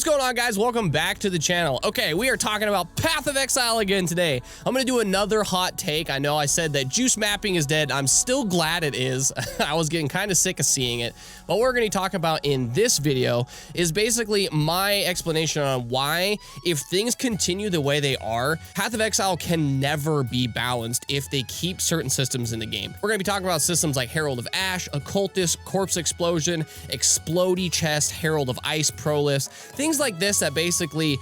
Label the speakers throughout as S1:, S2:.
S1: What's going on, guys? Welcome back to the channel. Okay, we are talking about Path of Exile again today. I'm gonna do another hot take. I know I said that juice mapping is dead. I'm still glad it is. I was getting kind of sick of seeing it. What we're gonna talk about in this video is basically my explanation on why, if things continue the way they are, Path of Exile can never be balanced if they keep certain systems in the game. We're gonna be talking about systems like Herald of Ash, Occultist, Corpse Explosion, Explodey Chest, Herald of Ice, Prolifts, things like this that basically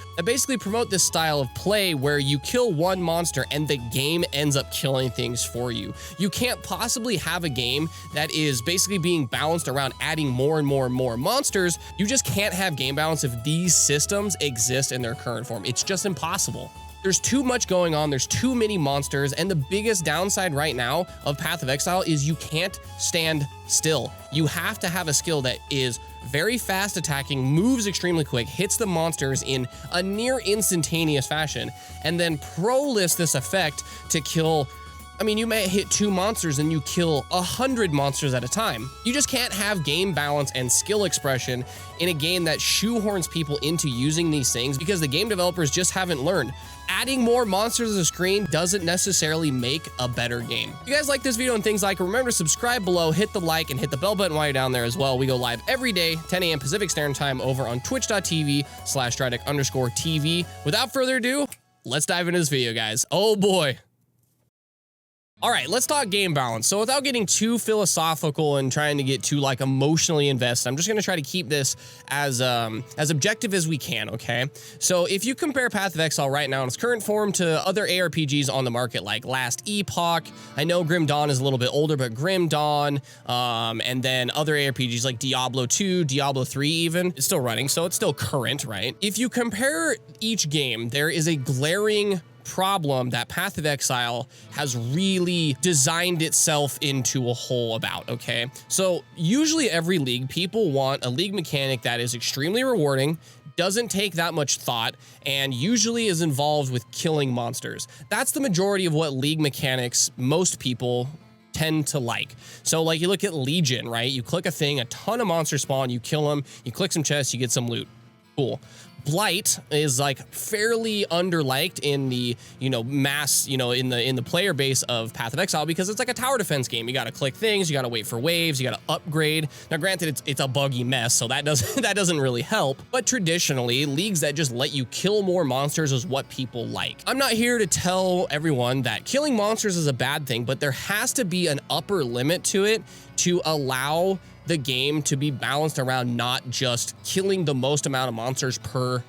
S1: promote this style of play where you kill one monster and the game ends up killing things for you. You can't possibly have a game that is basically being balanced around adding more and more and more monsters. You just can't have game balance if these systems exist in their current form. It's just impossible. There's too much going on, there's too many monsters, and the biggest downside right now of Path of Exile is you can't stand still. You have to have a skill that is very fast attacking, moves extremely quick, hits the monsters in a near instantaneous fashion, and then pro-list this effect to kill. I mean, you may hit 2 monsters and you kill 100 monsters at a time. You just can't have game balance and skill expression in a game that shoehorns people into using these things because the game developers just haven't learned. Adding more monsters to the screen doesn't necessarily make a better game. If you guys like this video and things like it, remember to subscribe below, hit the like, and hit the bell button while you're down there as well. We go live every day, 10 a.m. Pacific Standard Time over on twitch.tv/Drydeck_TV. Without further ado, let's dive into this video, guys. Oh boy. All right, let's talk game balance. So without getting too philosophical and trying to get too like emotionally invested, I'm just gonna try to keep this as objective as we can, okay? So if you compare Path of Exile right now in its current form to other ARPGs on the market like Last Epoch, I know Grim Dawn is a little bit older, but Grim Dawn, and then other ARPGs like Diablo 2, Diablo 3 even, it's still running, so it's still current, right? If you compare each game, there is a glaring problem that Path of Exile has really designed itself into a hole about, okay? So usually every league, people want a league mechanic that is extremely rewarding, doesn't take that much thought, and usually is involved with killing monsters. That's the majority of what league mechanics most people tend to like. So like you look at Legion, right? You click a thing, a ton of monsters spawn, you kill them, you click some chests, you get some loot. Cool. Blight is like fairly underliked in the, mass, in the player base of Path of Exile because it's like a tower defense game. You got to click things, you got to wait for waves, you got to upgrade. Now, granted, it's a buggy mess, so that doesn't really help. But traditionally, leagues that just let you kill more monsters is what people like. I'm not here to tell everyone that killing monsters is a bad thing, but there has to be an upper limit to it to allow the game to be balanced around not just killing the most amount of monsters per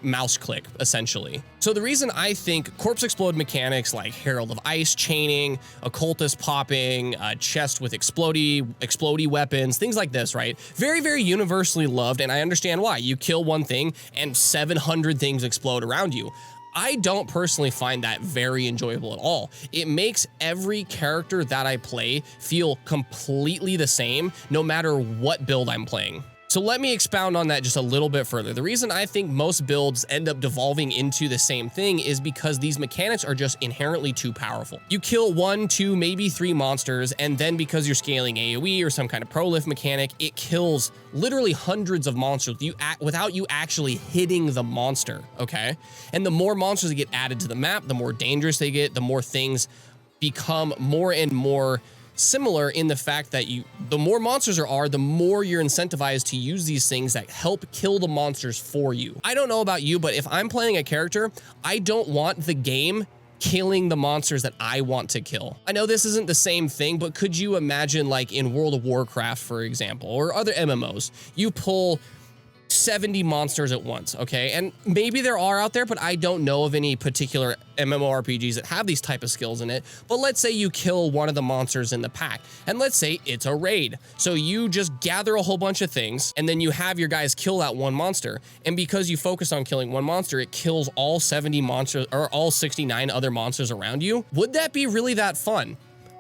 S1: mouse click, essentially. So the reason I think Corpse Explode mechanics like Herald of Ice chaining, Occultist popping, chest with explodey weapons, things like this, right? Very, very universally loved, and I understand why. You kill one thing and 700 things explode around you. I don't personally find that very enjoyable at all. It makes every character that I play feel completely the same, no matter what build I'm playing. So let me expound on that just a little bit further. The reason I think most builds end up devolving into the same thing is because these mechanics are just inherently too powerful. You kill 1, 2, maybe 3 monsters, and then because you're scaling AoE or some kind of prolift mechanic, it kills literally hundreds of monsters without you actually hitting the monster, okay? And the more monsters that get added to the map, the more dangerous they get, the more things become more and more similar in the fact that the more monsters there are, the more you're incentivized to use these things that help kill the monsters for you. I don't know about you, but if I'm playing a character, I don't want the game killing the monsters that I want to kill. I know this isn't the same thing, but could you imagine like in World of Warcraft, for example, or other MMOs, you pull 70 monsters at once, okay? And maybe there are out there, but I don't know of any particular MMORPGs that have these type of skills in it. But let's say you kill one of the monsters in the pack, and let's say it's a raid. So you just gather a whole bunch of things, and then you have your guys kill that one monster. And because you focus on killing one monster, it kills all 70 monsters, or all 69 other monsters around you. Would that be really that fun?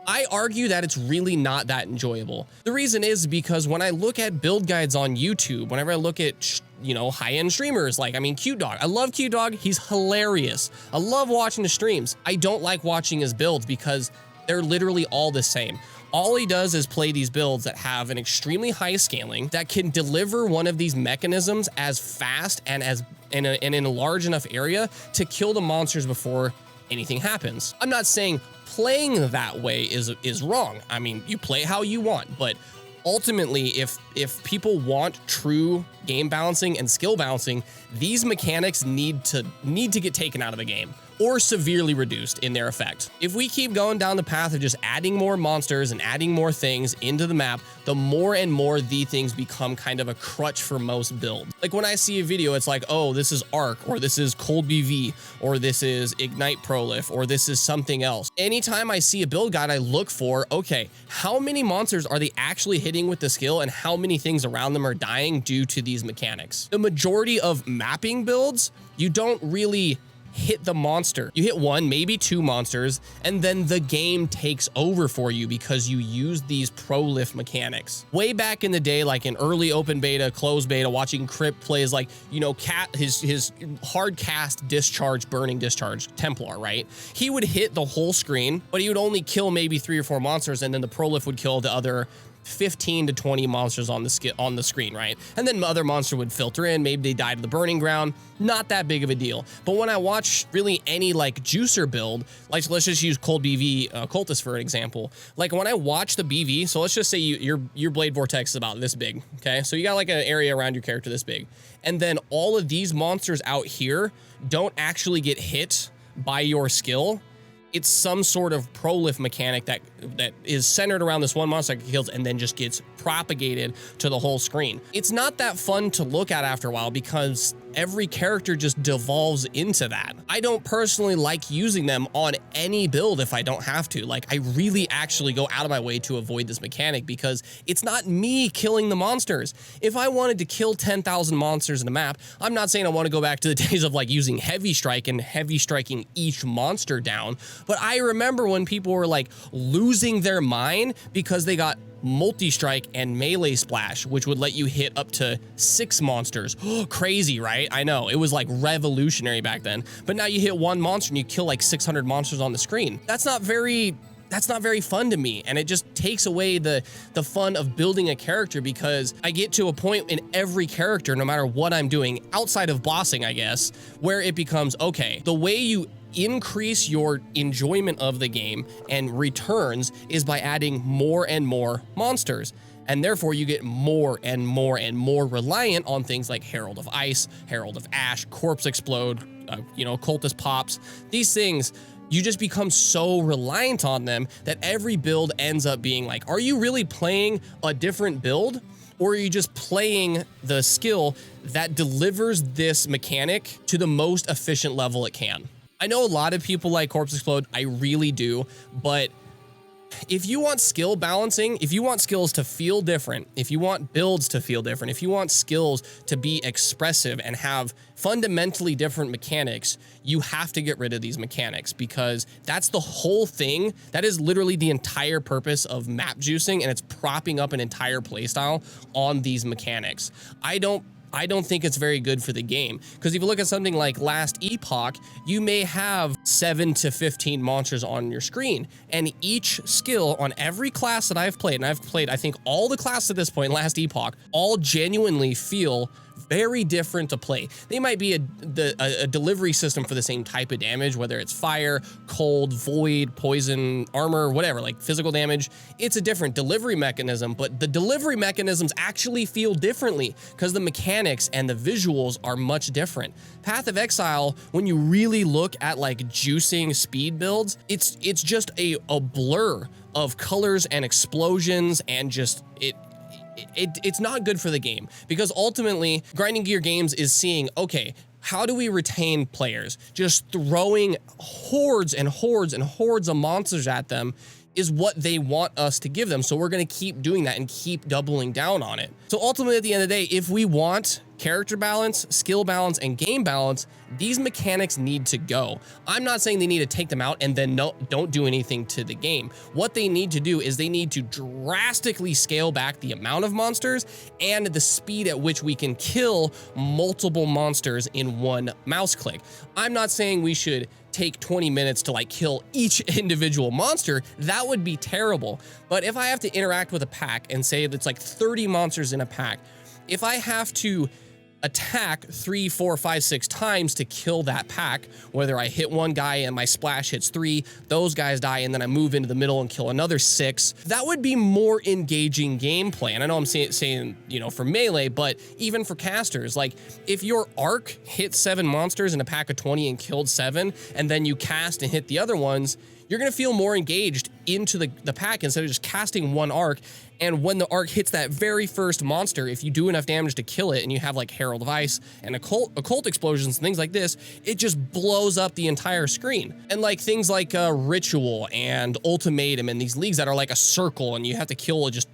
S1: I argue that it's really not that enjoyable. The reason is because when I look at build guides on YouTube, whenever I look at, high-end streamers, like, Cute Dog. I love Cute Dog. He's hilarious. I love watching the streams. I don't like watching his builds because they're literally all the same. All he does is play these builds that have an extremely high scaling that can deliver one of these mechanisms as fast and as in a large enough area to kill the monsters before anything happens. I'm not saying playing that way is wrong. I mean, you play how you want, but ultimately, if people want true game balancing and skill balancing, these mechanics need to get taken out of the game or severely reduced in their effect. If we keep going down the path of just adding more monsters and adding more things into the map, the more and more these things become kind of a crutch for most builds. Like when I see a video, it's like, oh, this is Arc, or this is Cold BV, or this is Ignite Prolif, or this is something else. Anytime I see a build guide, I look for, okay, how many monsters are they actually hitting with the skill and how many things around them are dying due to these mechanics? The majority of mapping builds, you don't really hit the monster. You hit one, maybe two monsters, and then the game takes over for you because you use these prolif mechanics. Way back in the day, like in early open beta, closed beta, watching Crypt plays like, you know, his hard cast discharge, burning discharge, Templar, right? He would hit the whole screen, but he would only kill maybe 3 or 4 monsters, and then the prolif would kill the other 15 to 20 monsters on the screen, right? And then other monster would filter in, maybe they died to the burning ground, not that big of a deal. But when I watch really any like juicer build, like let's just use Cold BV Cultist for an example. Like when I watch the BV, so let's just say your blade vortex is about this big, okay? So you got like an area around your character this big. And then all of these monsters out here don't actually get hit by your skill. It's some sort of prolif mechanic that is centered around this one monster that kills and then just gets propagated to the whole screen. It's not that fun to look at after a while because every character just devolves into that. I don't personally like using them on any build if I don't have to. Like, I really actually go out of my way to avoid this mechanic because it's not me killing the monsters. If I wanted to kill 10,000 monsters in a map, I'm not saying I want to go back to the days of like using heavy strike and heavy striking each monster down, but I remember when people were like losing their mind because they got multi-strike and melee splash, which would let you hit up to 6 monsters. Crazy, right? I know, it was like revolutionary back then. But now you hit one monster and you kill like 600 monsters on the screen. That's not very fun to me, and it just takes away the fun of building a character because I get to a point in every character, no matter what I'm doing, outside of bossing, I guess, where it becomes, okay, the way you increase your enjoyment of the game and returns is by adding more and more monsters. And therefore you get more and more and more reliant on things like Herald of Ice, Herald of Ash, Corpse Explode, Cultist Pops. These things, you just become so reliant on them that every build ends up being like, are you really playing a different build? Or are you just playing the skill that delivers this mechanic to the most efficient level it can? I know a lot of people like Corpse Explode, I really do, but if you want skill balancing, if you want skills to feel different, if you want builds to feel different, if you want skills to be expressive and have fundamentally different mechanics, you have to get rid of these mechanics because that's the whole thing. That is literally the entire purpose of map juicing, and it's propping up an entire playstyle on these mechanics. I don't think it's very good for the game because if you look at something like Last Epoch, you may have 7 to 15 monsters on your screen, and each skill on every class that I've played, and I've played, I think, all the classes at this point, Last Epoch, all genuinely feel very different to play. They might be a delivery system for the same type of damage, whether it's fire, cold, void, poison, armor, whatever, like physical damage. It's a different delivery mechanism, but the delivery mechanisms actually feel differently because the mechanics and the visuals are much different. Path of Exile, when you really look at like juicing speed builds, it's just a blur of colors and explosions, and just it's not good for the game because ultimately Grinding Gear Games is seeing, okay, how do we retain players? Just throwing hordes and hordes and hordes of monsters at them is what they want us to give them. So we're going to keep doing that and keep doubling down on it. So ultimately, at the end of the day, if we want character balance, skill balance, and game balance, these mechanics need to go. I'm not saying they need to take them out and then don't do anything to the game. What they need to do is they need to drastically scale back the amount of monsters and the speed at which we can kill multiple monsters in one mouse click. I'm not saying we should take 20 minutes to like kill each individual monster. That would be terrible. But if I have to interact with a pack and say it's like 30 monsters in a pack, if I have to attack 3, 4, 5, 6 times to kill that pack, whether I hit one guy and my splash hits 3, those guys die, and then I move into the middle and kill another 6, that would be more engaging gameplay. And I know I'm saying, you know, for melee, but even for casters, like if your arc hit 7 monsters in a pack of 20 and killed 7, and then you cast and hit the other ones, you're gonna feel more engaged into the pack instead of just casting one arc. And when the arc hits that very first monster, if you do enough damage to kill it and you have like Herald of Ice and occult explosions and things like this, it just blows up the entire screen. And like things like Ritual and Ultimatum and these leagues that are like a circle and you have to kill just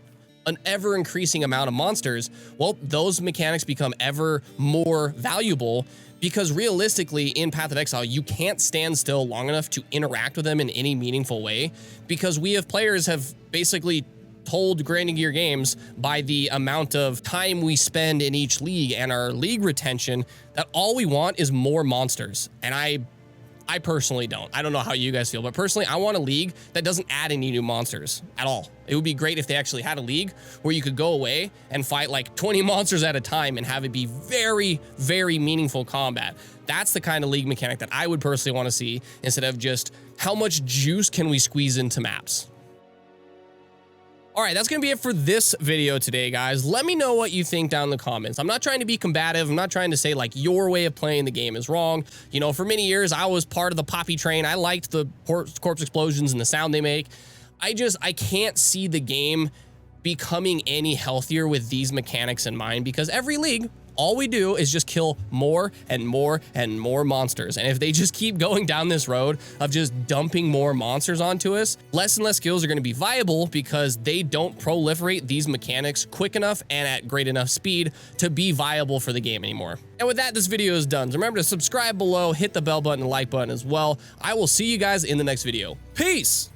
S1: an ever increasing amount of monsters, well, those mechanics become ever more valuable, because realistically in Path of Exile, you can't stand still long enough to interact with them in any meaningful way, because we have players have basically told Grinding Gear Games by the amount of time we spend in each league and our league retention that all we want is more monsters. And I personally don't. I don't know how you guys feel, but personally, I want a league that doesn't add any new monsters at all. It would be great if they actually had a league where you could go away and fight like 20 monsters at a time and have it be very, very meaningful combat. That's the kind of league mechanic that I would personally want to see, instead of just how much juice can we squeeze into maps. All right, that's gonna be it for this video today, guys. Let me know what you think down in the comments. I'm not trying to be combative. I'm not trying to say like your way of playing the game is wrong. You know, for many years, I was part of the Poppy train. I liked the corpse explosions and the sound they make. I can't see the game becoming any healthier with these mechanics in mind, because every league, all we do is just kill more and more and more monsters. And if they just keep going down this road of just dumping more monsters onto us, less and less skills are going to be viable, because they don't proliferate these mechanics quick enough and at great enough speed to be viable for the game anymore. And with that, this video is done. So remember to subscribe below, hit the bell button, and like button as well. I will see you guys in the next video. Peace!